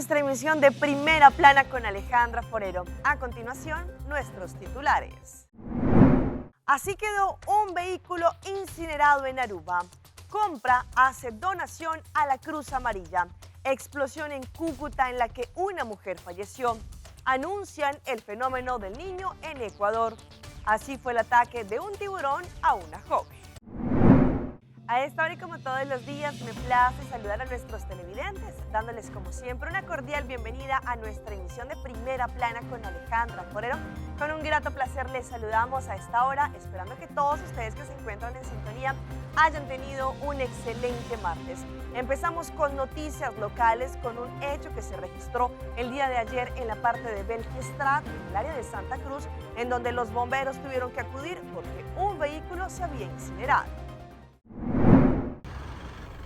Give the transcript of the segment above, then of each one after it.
nuestra emisión de Primera Plana con Alejandra Forero. A continuación, nuestros titulares. Así quedó un vehículo incinerado en Aruba. Compra hace donación a la Cruz Amarilla. Explosión en Cúcuta en la que una mujer falleció. Anuncian el fenómeno del niño en Ecuador. Así fue el ataque de un tiburón a una joven. A esta hora y como todos los días me place saludar a nuestros televidentes, dándoles como siempre una cordial bienvenida a nuestra emisión de Primera Plana con Alejandra Forero. Con un grato placer les saludamos a esta hora, esperando que todos ustedes que se encuentran en sintonía hayan tenido un excelente martes. Empezamos con noticias locales, con un hecho que se registró el día de ayer en la parte de Belgestraat, en el área de Santa Cruz, en donde los bomberos tuvieron que acudir porque un vehículo se había incinerado.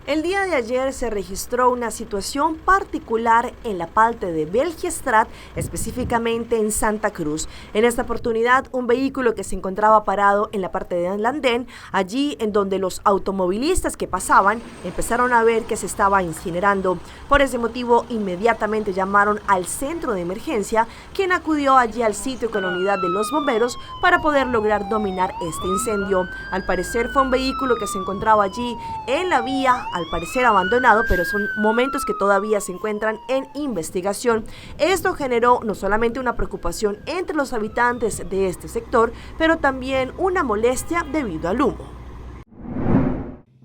El día de ayer se registró una situación particular en la parte de Belgestraat, específicamente en Santa Cruz. En esta oportunidad, un vehículo que se encontraba parado en la parte del andén, allí en donde los automovilistas que pasaban empezaron a ver que se estaba incinerando. Por ese motivo, inmediatamente llamaron al centro de emergencia, quien acudió allí al sitio con la unidad de los bomberos para poder lograr dominar este incendio. Al parecer fue un vehículo que se encontraba allí en la vía, al parecer abandonado, pero son momentos que todavía se encuentran en investigación. Esto generó no solamente una preocupación entre los habitantes de este sector, pero también una molestia debido al humo.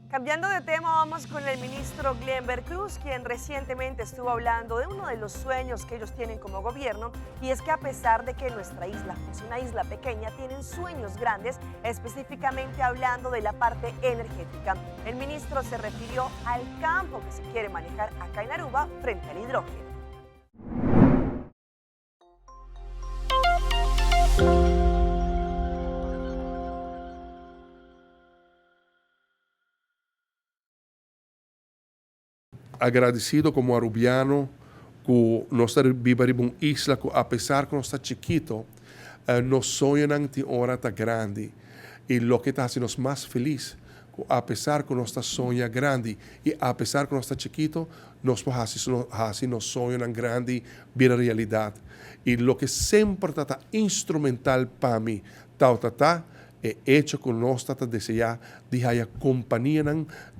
Cambiando de tema, vamos con el ministro Glenn Vercruz, quien recientemente estuvo hablando de uno de los sueños que ellos tienen como gobierno, y es que a pesar de que nuestra isla es una isla pequeña, tienen sueños grandes, específicamente hablando de la parte energética. El ministro se refirió al campo que se quiere manejar acá en Aruba frente al hidrógeno. Agradecido como arubiano que nós vivemos em uma isla que, apesar que nós está chiquito, nos sonhos de hora está grande. E o que está fazendo mais feliz, apesar que nós está sonha grande e apesar que nós está chiquito, nós podemos nos sonhos grande vir a realidade. E o que sempre está instrumental para mim, é hecho que nós desejamos de a companhia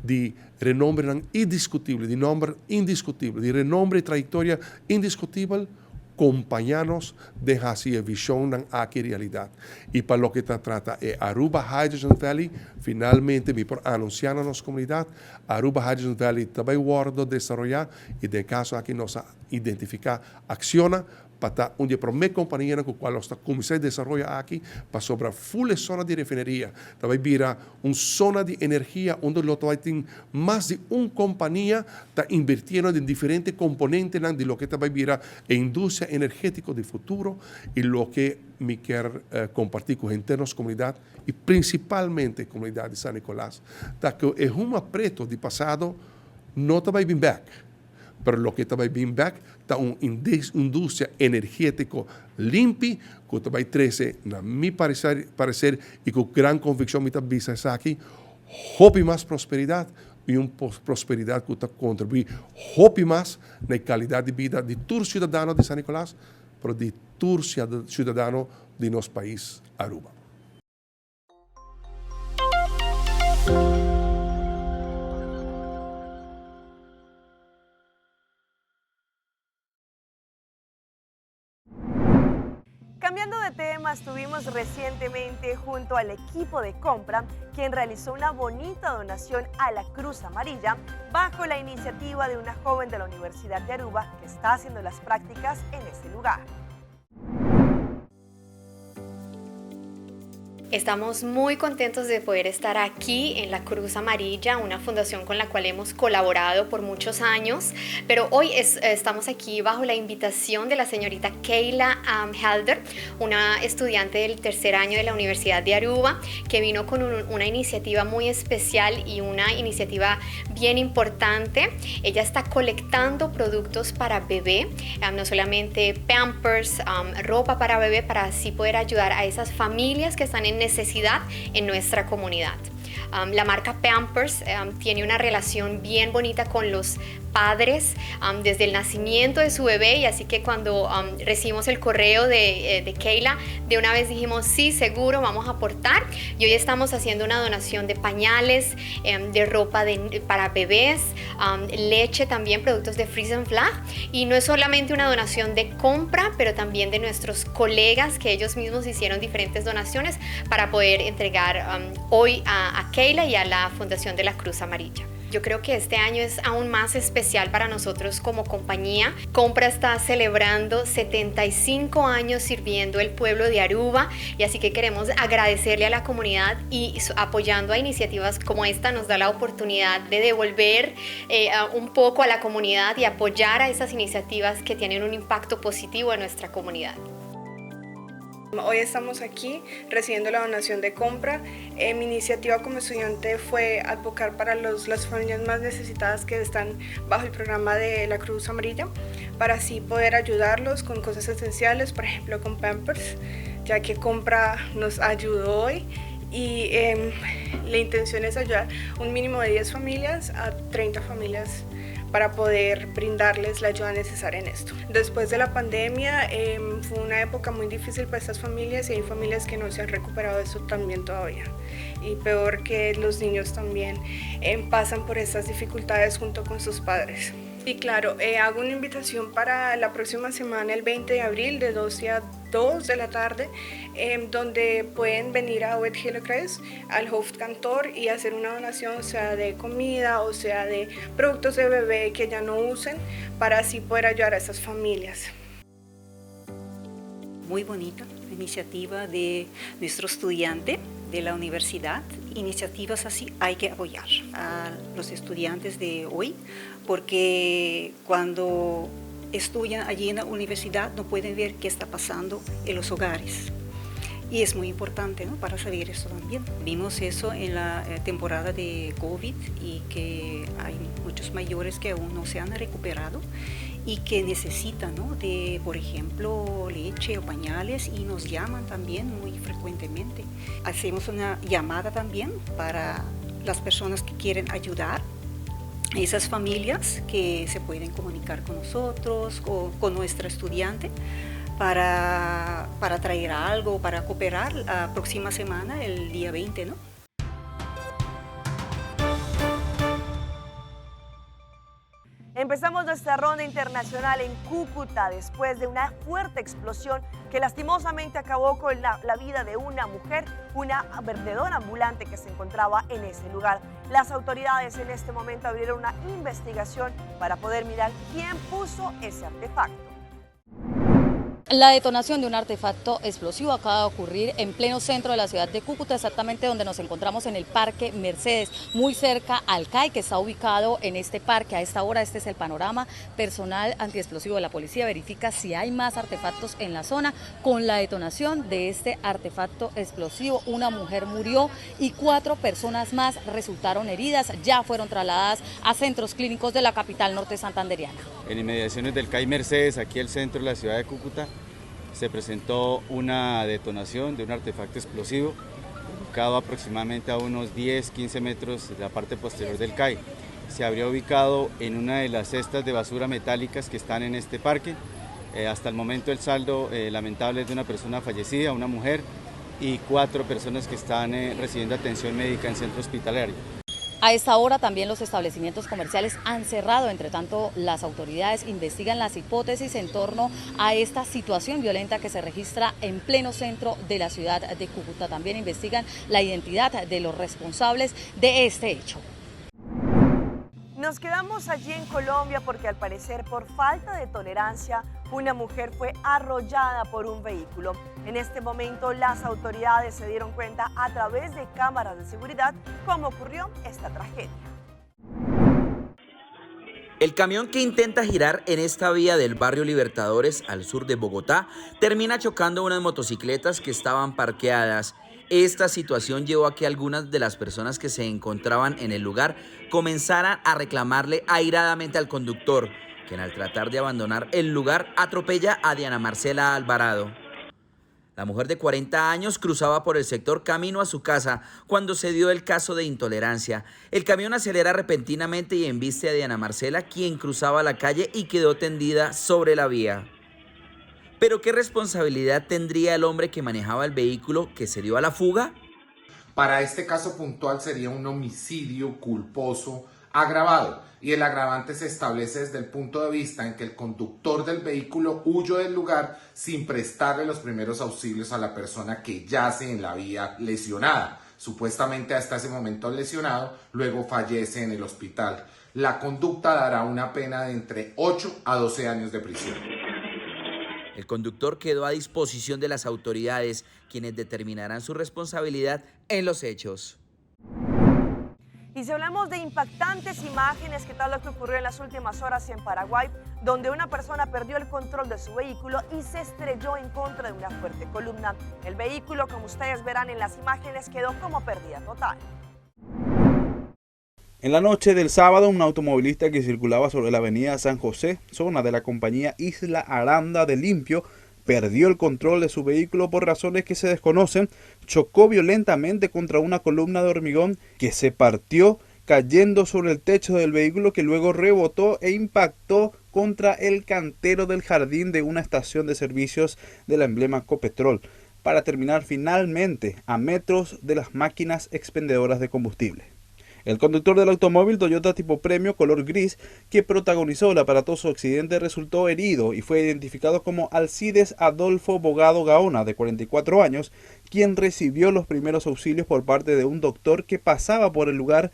de renombre indiscutível, de nombre indiscutível, de renombre e trayectória indiscutível, companhia-nos de fazer a visão aqui realidade. E para o que trata é Aruba Hydrogen Valley, finalmente me por anunciar na nossa comunidade, Aruba Hydrogen Valley também guarda desenvolver e de caso aqui nós identificar acciona para onde para minha companhia com a qual nós começamos a desenvolver aqui para sobre a full zona de refinaria, também vira uma zona de energia onde nós tem mais de uma companhia está invirtindo em diferentes componentes de lo que também vira a indústria energética do futuro e lo que me quer compartilhar com a gente da nossa comunidade e principalmente a comunidade de San Nicolás, tá que é um apreto de passado não também bem back. Pero lo que também vem back está uma indústria energética limpa, que também traz, na meu parecer, e com grande convicção, me visa aqui, hope mais prosperidade e uma prosperidade que contribui hope mais na qualidade de vida de todos os cidadãos de San Nicolás, mas de todos os cidadãos de nosso país, Aruba. Cambiando de tema, estuvimos recientemente junto al equipo de compra, quien realizó una bonita donación a la Cruz Amarilla bajo la iniciativa de una joven de la Universidad de Aruba que está haciendo las prácticas en ese lugar. Estamos muy contentos de poder estar aquí en la Cruz Amarilla, una fundación con la cual hemos colaborado por muchos años, pero hoy estamos aquí bajo la invitación de la señorita Kayla Helder, una estudiante del tercer año de la Universidad de Aruba, que vino con una iniciativa muy especial y una iniciativa bien importante. Ella está colectando productos para bebé, no solamente Pampers, ropa para bebé, para así poder ayudar a esas familias que están en necesidad en nuestra comunidad. La marca Pampers tiene una relación bien bonita con los padres desde el nacimiento de su bebé, y así que cuando recibimos el correo de Keila, de una vez dijimos sí, seguro, vamos a aportar, y hoy estamos haciendo una donación de pañales, de ropa para bebés, leche también, productos de Freeze and Flag, y no es solamente una donación de compra, pero también de nuestros colegas que ellos mismos hicieron diferentes donaciones para poder entregar hoy a Keila y a la Fundación de la Cruz Amarilla. Yo creo que este año es aún más especial para nosotros como compañía. Compra está celebrando 75 años sirviendo el pueblo de Aruba, y así que queremos agradecerle a la comunidad, y apoyando a iniciativas como esta nos da la oportunidad de devolver un poco a la comunidad y apoyar a esas iniciativas que tienen un impacto positivo en nuestra comunidad. Hoy estamos aquí recibiendo la donación de compra. Mi iniciativa como estudiante fue advocar para las familias más necesitadas que están bajo el programa de la Cruz Amarilla, para así poder ayudarlos con cosas esenciales, por ejemplo con Pampers, ya que compra nos ayudó hoy, y la intención es ayudar un mínimo de 10 familias a 30 familias para poder brindarles la ayuda necesaria en esto. Después de la pandemia fue una época muy difícil para estas familias, y hay familias que no se han recuperado de eso también todavía. Y peor, que los niños también pasan por estas dificultades junto con sus padres. Y claro, hago una invitación para la próxima semana, el 20 de abril, de 12 a 2 de la tarde, donde pueden venir a Wet Hillocrest, al Hoofdkantoor, y hacer una donación, o sea de comida, o sea de productos de bebé que ya no usen, para así poder ayudar a esas familias. Muy bonita iniciativa de nuestro estudiante de la universidad. Iniciativas así hay que apoyar a los estudiantes de hoy, porque cuando estudian allí en la universidad no pueden ver qué está pasando en los hogares. Y es muy importante, ¿no?, para saber eso también. Vimos eso en la temporada de COVID, y que hay muchos mayores que aún no se han recuperado y que necesitan, ¿no?, de, por ejemplo, leche o pañales, y nos llaman también muy frecuentemente. Hacemos una llamada también para las personas que quieren ayudar, esas familias que se pueden comunicar con nosotros o con nuestra estudiante para traer algo, para cooperar la próxima semana, el día 20, ¿no? Empezamos nuestra ronda internacional en Cúcuta después de una fuerte explosión que lastimosamente acabó con la vida de una mujer, una vendedora ambulante que se encontraba en ese lugar. Las autoridades en este momento abrieron una investigación para poder mirar quién puso ese artefacto. La detonación de un artefacto explosivo acaba de ocurrir en pleno centro de la ciudad de Cúcuta, exactamente donde nos encontramos en el Parque Mercedes, muy cerca al CAI, que está ubicado en este parque. A esta hora este es el panorama. Personal antiexplosivo de la policía verifica si hay más artefactos en la zona. Con la detonación de este artefacto explosivo, una mujer murió y 4 personas más resultaron heridas. Ya fueron trasladadas a centros clínicos de la capital norte santandereana. En inmediaciones del CAI Mercedes, aquí al centro de la ciudad de Cúcuta, se presentó una detonación de un artefacto explosivo ubicado aproximadamente a unos 10-15 metros de la parte posterior del CAI. Se habría ubicado en una de las cestas de basura metálicas que están en este parque. Hasta el momento el saldo lamentable es de una persona fallecida, una mujer, y 4 personas que están recibiendo atención médica en centro hospitalario. A esta hora también los establecimientos comerciales han cerrado. Entre tanto, las autoridades investigan las hipótesis en torno a esta situación violenta que se registra en pleno centro de la ciudad de Cúcuta. También investigan la identidad de los responsables de este hecho. Nos quedamos allí en Colombia porque al parecer por falta de tolerancia una mujer fue arrollada por un vehículo. En este momento las autoridades se dieron cuenta a través de cámaras de seguridad cómo ocurrió esta tragedia. El camión que intenta girar en esta vía del barrio Libertadores al sur de Bogotá termina chocando unas motocicletas que estaban parqueadas. Esta situación llevó a que algunas de las personas que se encontraban en el lugar comenzaran a reclamarle airadamente al conductor, quien al tratar de abandonar el lugar atropella a Diana Marcela Alvarado. La mujer de 40 años cruzaba por el sector camino a su casa cuando se dio el caso de intolerancia. El camión acelera repentinamente y embiste a Diana Marcela, quien cruzaba la calle y quedó tendida sobre la vía. ¿Pero qué responsabilidad tendría el hombre que manejaba el vehículo que se dio a la fuga? Para este caso puntual sería un homicidio culposo agravado, y el agravante se establece desde el punto de vista en que el conductor del vehículo huyó del lugar sin prestarle los primeros auxilios a la persona que yace en la vía lesionada. Supuestamente hasta ese momento lesionado, luego fallece en el hospital. La conducta dará una pena de entre 8 a 12 años de prisión. El conductor quedó a disposición de las autoridades, quienes determinarán su responsabilidad en los hechos. Y si hablamos de impactantes imágenes, ¿qué tal lo que ocurrió en las últimas horas en Paraguay, donde una persona perdió el control de su vehículo y se estrelló en contra de una fuerte columna? El vehículo, como ustedes verán en las imágenes, quedó como pérdida total. En la noche del sábado, un automovilista que circulaba sobre la avenida San José, zona de la compañía Isla Aranda de Limpio, perdió el control de su vehículo por razones que se desconocen, chocó violentamente contra una columna de hormigón que se partió, cayendo sobre el techo del vehículo, que luego rebotó e impactó contra el cantero del jardín de una estación de servicios de la emblema Ecopetrol, para terminar finalmente a metros de las máquinas expendedoras de combustible. El conductor del automóvil Toyota tipo premio color gris que protagonizó el aparatoso accidente resultó herido y fue identificado como Alcides Adolfo Bogado Gaona, de 44 años, quien recibió los primeros auxilios por parte de un doctor que pasaba por el lugar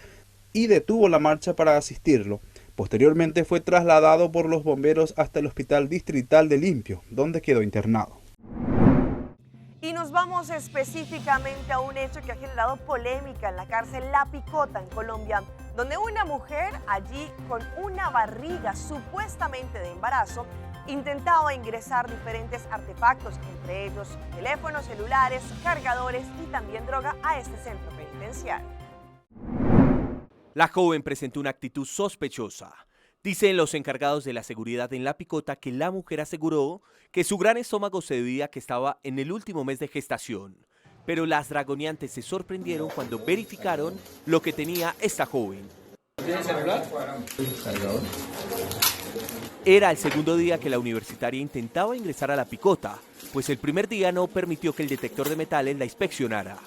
y detuvo la marcha para asistirlo. Posteriormente fue trasladado por los bomberos hasta el Hospital Distrital de Limpio, donde quedó internado. Y nos vamos específicamente a un hecho que ha generado polémica en la cárcel La Picota, en Colombia, donde una mujer allí con una barriga supuestamente de embarazo intentaba ingresar diferentes artefactos, entre ellos teléfonos celulares, cargadores y también droga a este centro penitenciario. La joven presentó una actitud sospechosa. Dicen los encargados de la seguridad en La Picota que la mujer aseguró que su gran estómago se debía a que estaba en el último mes de gestación. Pero las dragoneantes se sorprendieron cuando verificaron lo que tenía esta joven. ¿Tiene celular? Era el segundo día que la universitaria intentaba ingresar a La Picota, pues el primer día no permitió que el detector de metales la inspeccionara.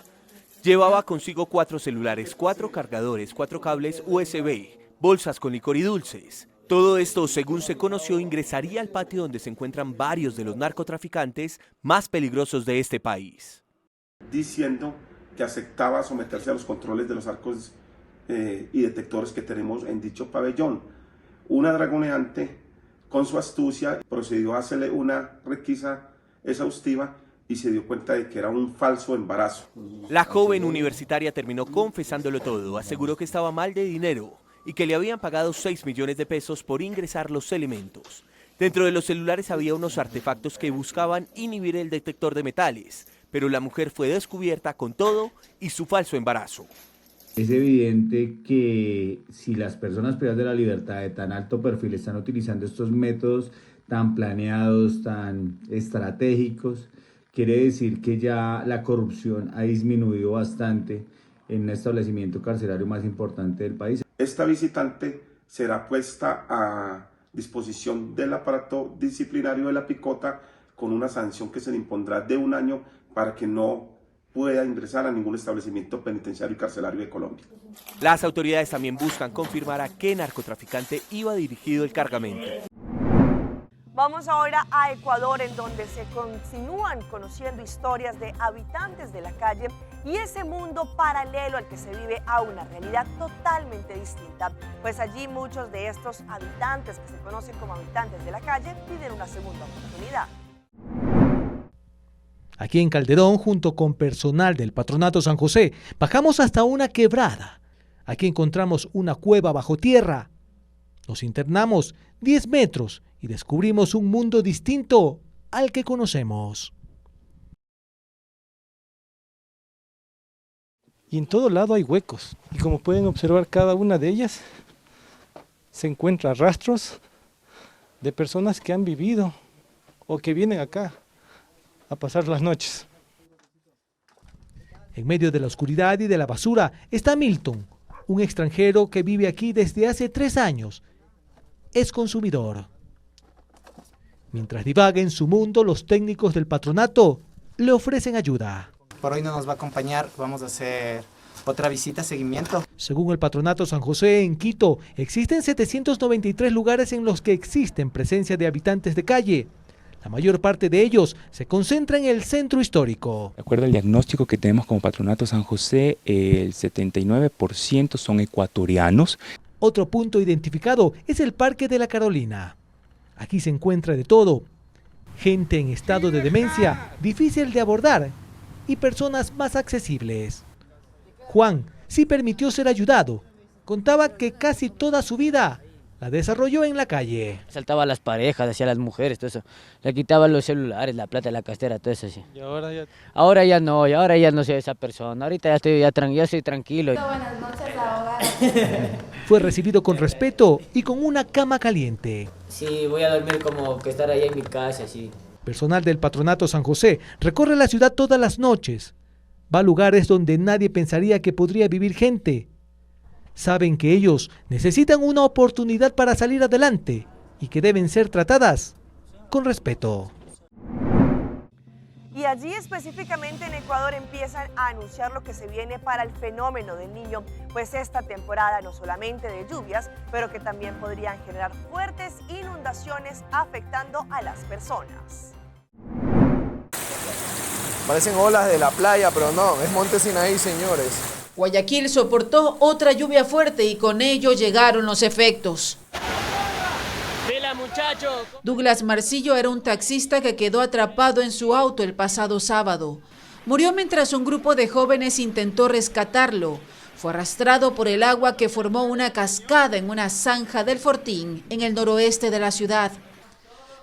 Llevaba consigo 4 celulares, 4 cargadores, 4 cables USB, bolsas con licor y dulces. Todo esto, según se conoció, ingresaría al patio donde se encuentran varios de los narcotraficantes más peligrosos de este país. Diciendo que aceptaba someterse a los controles de los arcos y detectores que tenemos en dicho pabellón. Una dragoneante, con su astucia, procedió a hacerle una requisa exhaustiva y se dio cuenta de que era un falso embarazo. La joven universitaria terminó confesándolo todo, aseguró que estaba mal de dinero y que le habían pagado 6 millones de pesos por ingresar los elementos. Dentro de los celulares había unos artefactos que buscaban inhibir el detector de metales, pero la mujer fue descubierta con todo y su falso embarazo. Es evidente que si las personas privadas de la libertad de tan alto perfil están utilizando estos métodos tan planeados, tan estratégicos, quiere decir que ya la corrupción ha disminuido bastante en un establecimiento carcelario más importante del país. Esta visitante será puesta a disposición del aparato disciplinario de La Picota con una sanción que se le impondrá de 1 año para que no pueda ingresar a ningún establecimiento penitenciario y carcelario de Colombia. Las autoridades también buscan confirmar a qué narcotraficante iba dirigido el cargamento. Vamos ahora a Ecuador, en donde se continúan conociendo historias de habitantes de la calle y ese mundo paralelo al que se vive a una realidad totalmente distinta. Pues allí muchos de estos habitantes, que se conocen como habitantes de la calle, piden una segunda oportunidad. Aquí en Calderón, junto con personal del Patronato San José, bajamos hasta una quebrada. Aquí encontramos una cueva bajo tierra. Nos internamos 10 metros y descubrimos un mundo distinto al que conocemos. Y en todo lado hay huecos. Y como pueden observar, cada una de ellas se encuentra rastros de personas que han vivido o que vienen acá a pasar las noches. En medio de la oscuridad y de la basura está Milton, un extranjero que vive aquí desde hace 3 años. Es consumidor. Mientras divaga en su mundo, los técnicos del patronato le ofrecen ayuda. Por hoy no nos va a acompañar, vamos a hacer otra visita, seguimiento. Según el Patronato San José en Quito, existen 793 lugares en los que existen presencia de habitantes de calle. La mayor parte de ellos se concentra en el centro histórico. De acuerdo al diagnóstico que tenemos como Patronato San José, el 79% son ecuatorianos. Otro punto identificado es el Parque de la Carolina. Aquí se encuentra de todo. Gente en estado de demencia, difícil de abordar, y personas más accesibles. Juan sí permitió ser ayudado. Contaba que casi toda su vida la desarrolló en la calle. Saltaba a las parejas, hacia las mujeres, todo eso. Le quitaba los celulares, la plata, la cartera, todo eso así. ¿Y ahora ya? Ahora ya no soy esa persona. Ahorita ya estoy tranquilo. Buenas noches, abogada. Fue recibido con respeto y con una cama caliente. Sí, voy a dormir como que estar ahí en mi casa, sí. Personal del Patronato San José recorre la ciudad todas las noches. Va a lugares donde nadie pensaría que podría vivir gente. Saben que ellos necesitan una oportunidad para salir adelante y que deben ser tratadas con respeto. Y allí específicamente en Ecuador empiezan a anunciar lo que se viene para el fenómeno del Niño, pues esta temporada no solamente de lluvias, pero que también podrían generar fuertes inundaciones afectando a las personas. Parecen olas de la playa, pero no, es Monte Sinaí, señores. Guayaquil soportó otra lluvia fuerte y con ello llegaron los efectos. Douglas Marcillo era un taxista que quedó atrapado en su auto el pasado sábado. Murió mientras un grupo de jóvenes intentó rescatarlo. Fue arrastrado por el agua que formó una cascada en una zanja del Fortín, en el noroeste de la ciudad.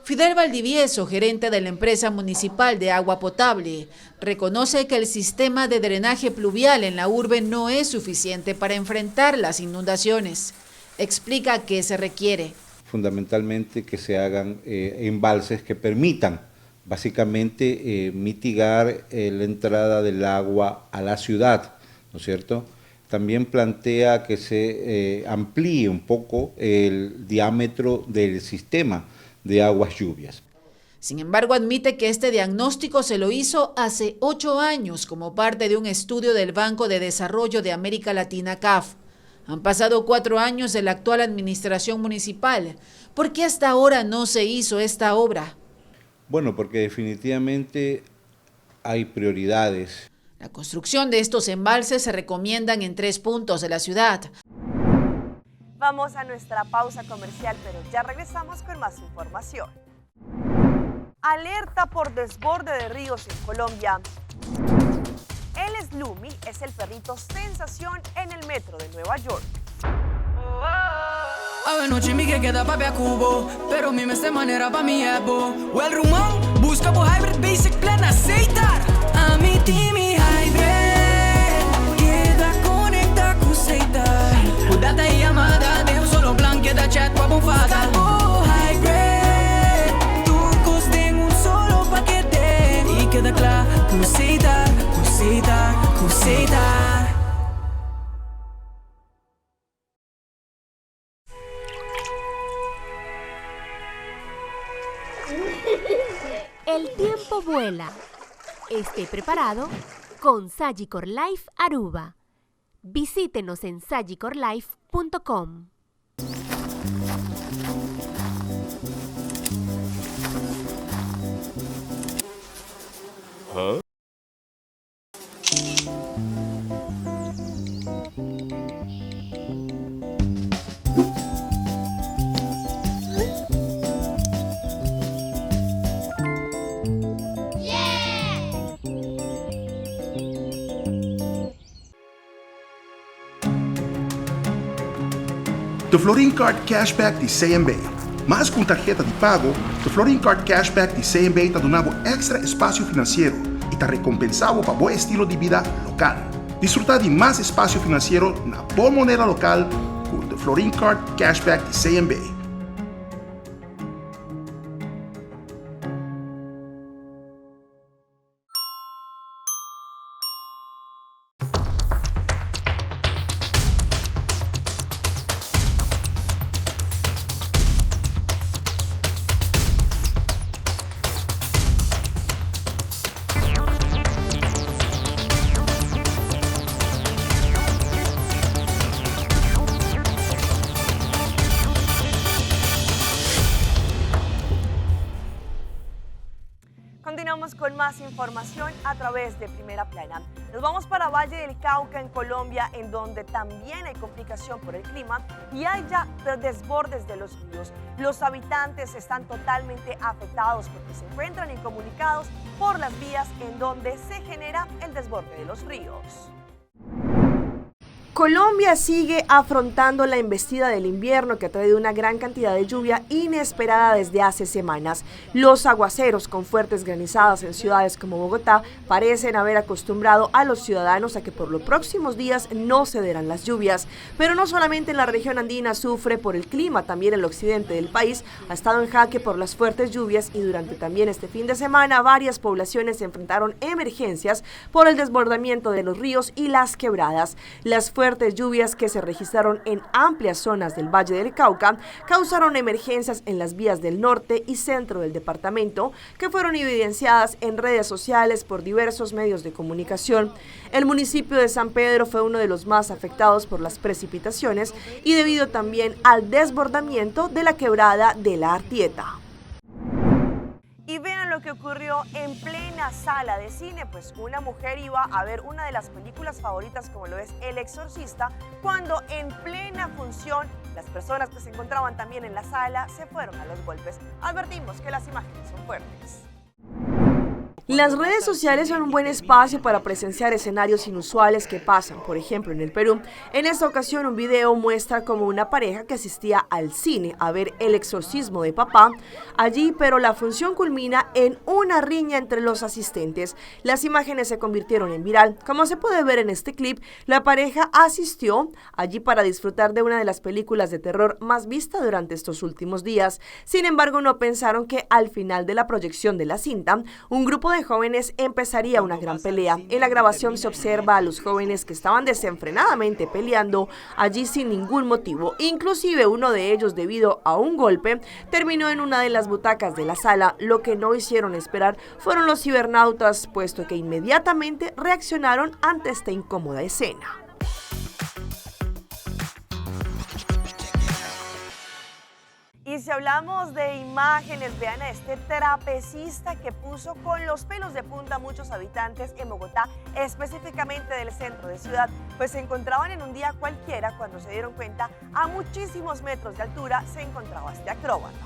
Fidel Valdivieso, gerente de la empresa municipal de agua potable, reconoce que el sistema de drenaje pluvial en la urbe no es suficiente para enfrentar las inundaciones. Explica qué se requiere. Fundamentalmente que se hagan embalses que permitan básicamente mitigar la entrada del agua a la ciudad, ¿no es cierto? También plantea que se amplíe un poco el diámetro del sistema de aguas lluvias. Sin embargo, admite que este diagnóstico se lo hizo hace 8 años como parte de un estudio del Banco de Desarrollo de América Latina, CAF. Han pasado 4 años de la actual administración municipal. ¿Por qué hasta ahora no se hizo esta obra? Bueno, porque definitivamente hay prioridades. La construcción de estos embalses se recomiendan en 3 puntos de la ciudad. Vamos a nuestra pausa comercial, pero ya regresamos con más información. Alerta por desborde de ríos en Colombia. El Slummy es el perrito sensación en el metro de Nueva York. A noche mi que queda papi a cubo, pero mi mes de manera pa' mi ebo. O el rumón, busca por hybrid basic plan aceitar. A mi team y hybrid, queda conecta con aceitar. Data y llamada, dejo solo plan, queda chat pa' bufada. Oh, hybrid, tu coste en un solo paquete. Y queda claro, aceitar, aceitar, aceitar. El tiempo vuela. Esté preparado con Sagicor Life Aruba. Visítenos en sagicorlife.com. ¿Ah? The Florin Card Cashback de CMB. Mais com tarjeta de pago, the Florin Card Cashback de CMB está donando extra espaço financeiro e está recompensado para bom estilo de vida local. Disfrutar de mais espaço financeiro na boa moneda local com the Florin Card Cashback de CMB. información a través de Primera Plana. Nos vamos para Valle del Cauca, en Colombia, en donde también hay complicación por el clima y hay ya desbordes de los ríos. Los habitantes están totalmente afectados porque se encuentran incomunicados por las vías en donde se genera el desborde de los ríos. Colombia sigue afrontando la embestida del invierno que ha traído una gran cantidad de lluvia inesperada desde hace semanas. Los aguaceros con fuertes granizadas en ciudades como Bogotá parecen haber acostumbrado a los ciudadanos a que por los próximos días no cederán las lluvias. Pero no solamente en la región andina sufre por el clima, también el occidente del país ha estado en jaque por las fuertes lluvias y durante también este fin de semana varias poblaciones enfrentaron emergencias por el desbordamiento de los ríos y las quebradas. Las fuertes lluvias que se registraron en amplias zonas del Valle del Cauca causaron emergencias en las vías del norte y centro del departamento que fueron evidenciadas en redes sociales por diversos medios de comunicación. El municipio de San Pedro fue uno de los más afectados por las precipitaciones y debido también al desbordamiento de la quebrada de la Artieta. Y vean lo que ocurrió en plena sala de cine, pues una mujer iba a ver una de las películas favoritas como lo es El Exorcista, cuando en plena función las personas que se encontraban también en la sala se fueron a los golpes. Advertimos que las imágenes son fuertes. Las redes sociales son un buen espacio para presenciar escenarios inusuales que pasan, por ejemplo, en el Perú. En esta ocasión, un video muestra como una pareja que asistía al cine a ver El exorcismo de papá allí, pero la función culmina en una riña entre los asistentes. Las imágenes se convirtieron en viral. Como se puede ver en este clip, la pareja asistió allí para disfrutar de una de las películas de terror más vista durante estos últimos días. Sin embargo, no pensaron que al final de la proyección de la cinta, un grupo de jóvenes empezaría una gran pelea. En la grabación se observa a los jóvenes que estaban desenfrenadamente peleando allí sin ningún motivo. Inclusive uno de ellos, debido a un golpe, terminó en una de las butacas de la sala. Lo que no hicieron esperar fueron los cibernautas, puesto que inmediatamente reaccionaron ante esta incómoda escena. Y si hablamos de imágenes, vean a este trapecista que puso con los pelos de punta a muchos habitantes en Bogotá, específicamente del centro de ciudad, pues se encontraban en un día cualquiera cuando se dieron cuenta a muchísimos metros de altura se encontraba este acróbata.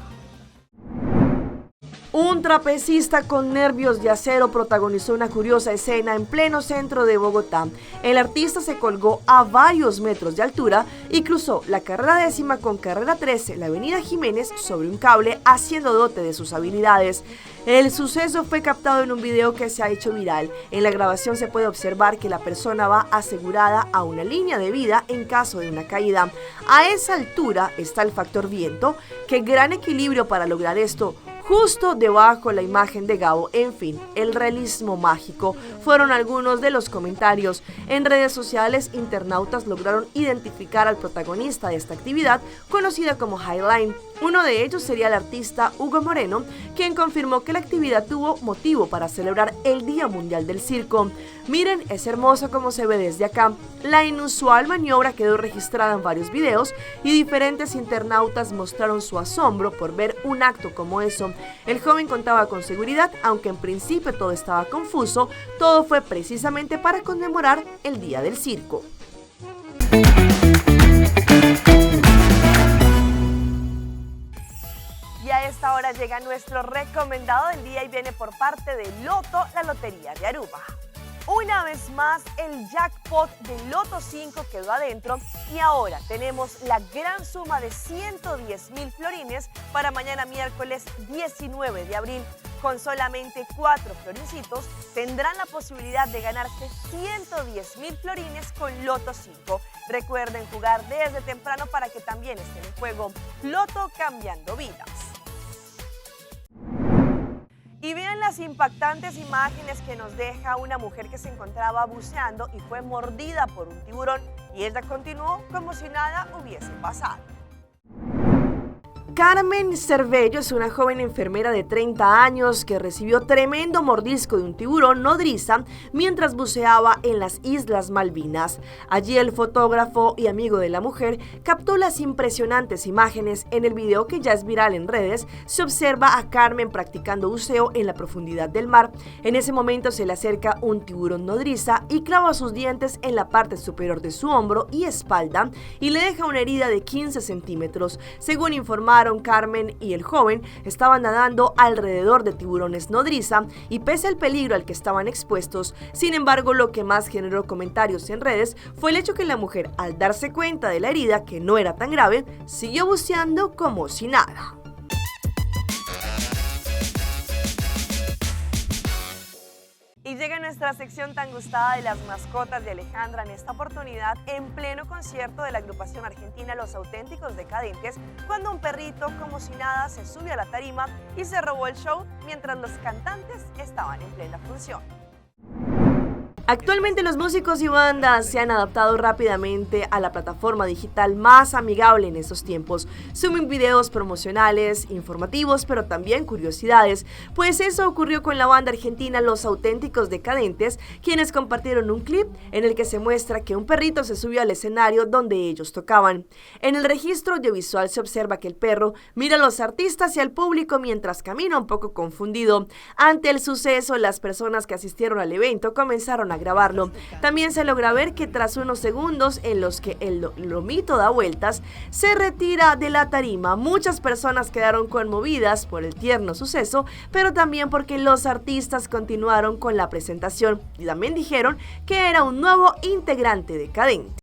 Un trapecista con nervios de acero protagonizó una curiosa escena en pleno centro de Bogotá. El artista se colgó a varios metros de altura y cruzó la carrera 10ª con carrera 13, la avenida Jiménez, sobre un cable, haciendo dote de sus habilidades. El suceso fue captado en un video que se ha hecho viral. En la grabación se puede observar que la persona va asegurada a una línea de vida en caso de una caída. A esa altura está el factor viento. ¡Qué gran equilibrio para lograr esto! Justo debajo la imagen de Gabo. En fin, el realismo mágico fueron algunos de los comentarios. En redes sociales, internautas lograron identificar al protagonista de esta actividad, conocida como Highline. Uno de ellos sería el artista Hugo Moreno, quien confirmó que la actividad tuvo motivo para celebrar el Día Mundial del Circo. Miren, es hermoso como se ve desde acá. La inusual maniobra quedó registrada en varios videos y diferentes internautas mostraron su asombro por ver un acto como eso. El joven contaba con seguridad, aunque en principio todo estaba confuso. Todo fue precisamente para conmemorar el Día del Circo. Y a esta hora llega nuestro recomendado del día y viene por parte de Loto, la Lotería de Aruba. Una vez más, el jackpot de Loto 5 quedó adentro y ahora tenemos la gran suma de 110.000 florines para mañana miércoles 19 de abril. Con solamente 4 florincitos tendrán la posibilidad de ganarse 110.000 florines con Loto 5. Recuerden jugar desde temprano para que también estén en juego. Loto, cambiando vidas. Y vean las impactantes imágenes que nos deja una mujer que se encontraba buceando y fue mordida por un tiburón y ella continuó como si nada hubiese pasado. Carmen Cervello es una joven enfermera de 30 años que recibió tremendo mordisco de un tiburón nodriza mientras buceaba en las Islas Malvinas. Allí el fotógrafo y amigo de la mujer captó las impresionantes imágenes. En el video, que ya es viral en redes, se observa a Carmen practicando buceo en la profundidad del mar. En ese momento se le acerca un tiburón nodriza y clava sus dientes en la parte superior de su hombro y espalda y le deja una herida de 15 centímetros. Según informaron, Carmen y el joven estaban nadando alrededor de tiburones nodriza y pese al peligro al que estaban expuestos, sin embargo, lo que más generó comentarios en redes fue el hecho que la mujer, al darse cuenta de la herida, que no era tan grave, siguió buceando como si nada. Y llega nuestra sección tan gustada de las mascotas de Alejandra, en esta oportunidad en pleno concierto de la agrupación argentina Los Auténticos Decadentes, cuando un perrito como si nada se subió a la tarima y se robó el show mientras los cantantes estaban en plena función. Actualmente los músicos y bandas se han adaptado rápidamente a la plataforma digital más amigable en estos tiempos. Suben videos promocionales, informativos, pero también curiosidades, pues eso ocurrió con la banda argentina Los Auténticos Decadentes, quienes compartieron un clip en el que se muestra que un perrito se subió al escenario donde ellos tocaban. En el registro audiovisual se observa que el perro mira a los artistas y al público mientras camina un poco confundido. Ante el suceso, las personas que asistieron al evento comenzaron a grabarlo. También se logra ver que tras unos segundos en los que el lomito da vueltas, se retira de la tarima. Muchas personas quedaron conmovidas por el tierno suceso, pero también porque los artistas continuaron con la presentación y también dijeron que era un nuevo integrante decadente.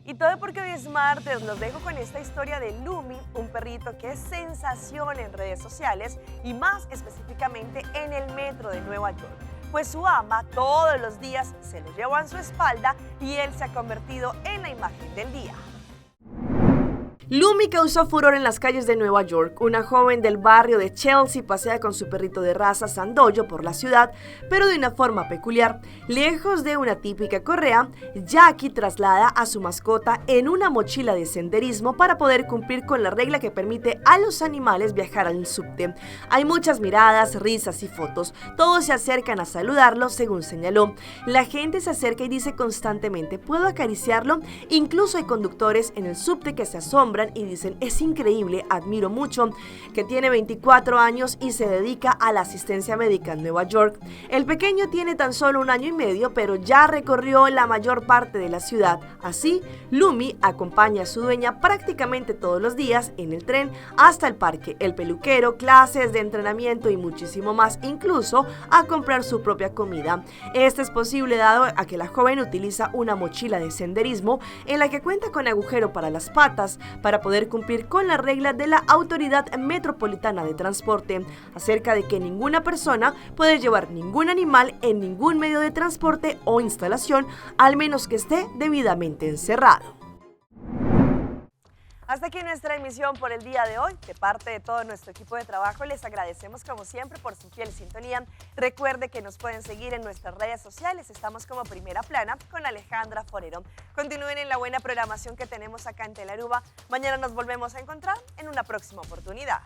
Y todo porque hoy es martes. Los dejo con esta historia de Lumi, un perrito que es sensación en redes sociales y más específicamente en el metro de Nueva York. Pues su ama todos los días se lo lleva en su espalda y él se ha convertido en la imagen del día. Lumi causó furor en las calles de Nueva York. Una joven del barrio de Chelsea pasea con su perrito de raza Sandoyo por la ciudad, pero de una forma peculiar. Lejos de una típica correa, Jackie traslada a su mascota en una mochila de senderismo para poder cumplir con la regla que permite a los animales viajar al subte. Hay muchas miradas, risas y fotos. Todos se acercan a saludarlo, según señaló. La gente se acerca y dice constantemente: ¿puedo acariciarlo? Incluso hay conductores en el subte que se asombran y dicen: es increíble, admiro mucho, que tiene 24 años y se dedica a la asistencia médica en Nueva York. El pequeño tiene tan solo 1 año y medio, pero ya recorrió la mayor parte de la ciudad. Así, Lumi acompaña a su dueña prácticamente todos los días en el tren hasta el parque, el peluquero, clases de entrenamiento y muchísimo más, incluso a comprar su propia comida. Esto es posible dado a que la joven utiliza una mochila de senderismo en la que cuenta con agujero para las patas, para poder cumplir con la regla de la Autoridad Metropolitana de Transporte acerca de que ninguna persona puede llevar ningún animal en ningún medio de transporte o instalación, al menos que esté debidamente encerrado. Hasta aquí nuestra emisión por el día de hoy. De parte de todo nuestro equipo de trabajo, les agradecemos como siempre por su fiel sintonía. Recuerde que nos pueden seguir en nuestras redes sociales. Estamos como Primera Plana con Alejandra Forero. Continúen en la buena programación que tenemos acá en Telaruba. Mañana nos volvemos a encontrar en una próxima oportunidad.